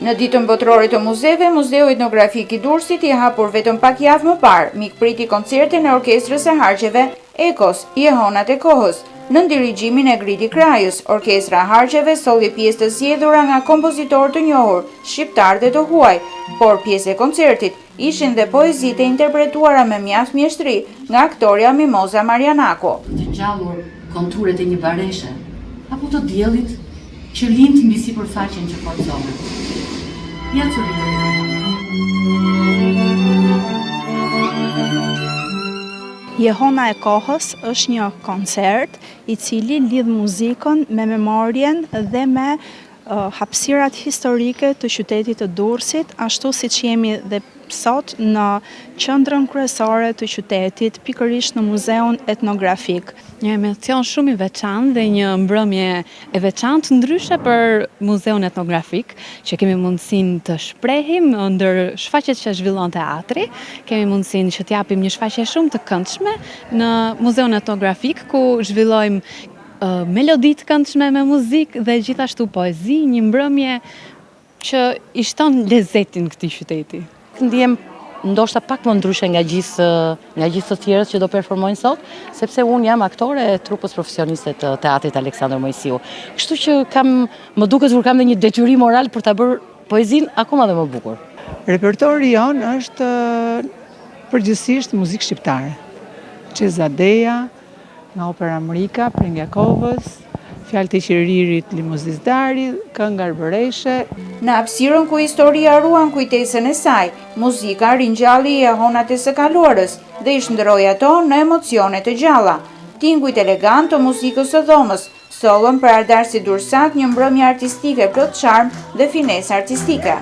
Në ditën botërore të muzeve, Muzeu Etnografik i Durrësit i hapur vetëm pak javë më parë, mikpriti koncertin e Orkestrës së Harqeve Ekos, Jehonat e Kohës. Në dirigjimin e Gridi Krajës, Orkestra e Harqeve solli pjesë të zgjedhura nga kompozitorë të njohur, shqiptar dhe të huaj, por pjesë e koncertit ishin dhe poezitë e interpretuara me mjaft mjeshtri nga aktoria Mimoza Marianako. Të gjallur konturet e një bareshe, apo të diellit që lind mbi sipërfaqen që forcohet. Ja të Jehona e Kohës është një koncert i cili lidh muzikën me memorien dhe me hapësirat historike të qytetit të Durrësit, ashtu siç jemi dhe sot në qendrën kryesore të qytetit, pikërisht në Muzeun Etnografik. Një emocion shumë i veçantë dhe një mbrëmje e veçantë ndryshe për Muzeun Etnografik, që kemi mundësinë të shprehim ndër shfaqjet që zhvillon teatri, kemi mundësinë që t'japim një shfaqje shumë të këndshme në Muzeun Etnografik, ku zhvillojmë melodi të këndshme me muzikë dhe gjithashtu poezi, një mbrëmje që i shton lezetin këtij qyteti. Ndihem ndoshta pak më ndryshe nga gjithë të tjerët që do performojnë sot, sepse unë jam aktore e trupës profesioniste të Teatrit Aleksandër Mojsiu. Kështu që më duket kur kam dhe një detyrim moral për ta bërë poezinë akoma dhe më bukur. Repertori jonë është përgjithsisht muzikë shqiptare. Çezadeja, nga Opera Amrika, Prengjakovës, Fjalë të Qiririt, Limuzizdari, Kënga Arbëreshe. Në hapësirën ku historia ruan kujtesën e saj, muzika ringjalli jehonat e së kaluarës dhe i shndroi ato në emocione të gjalla. Tingujt elegant të muzikës së dhomës sollën për Ardarsi Durrësak një mbrëmje artistike plot charm dhe finesë artistike.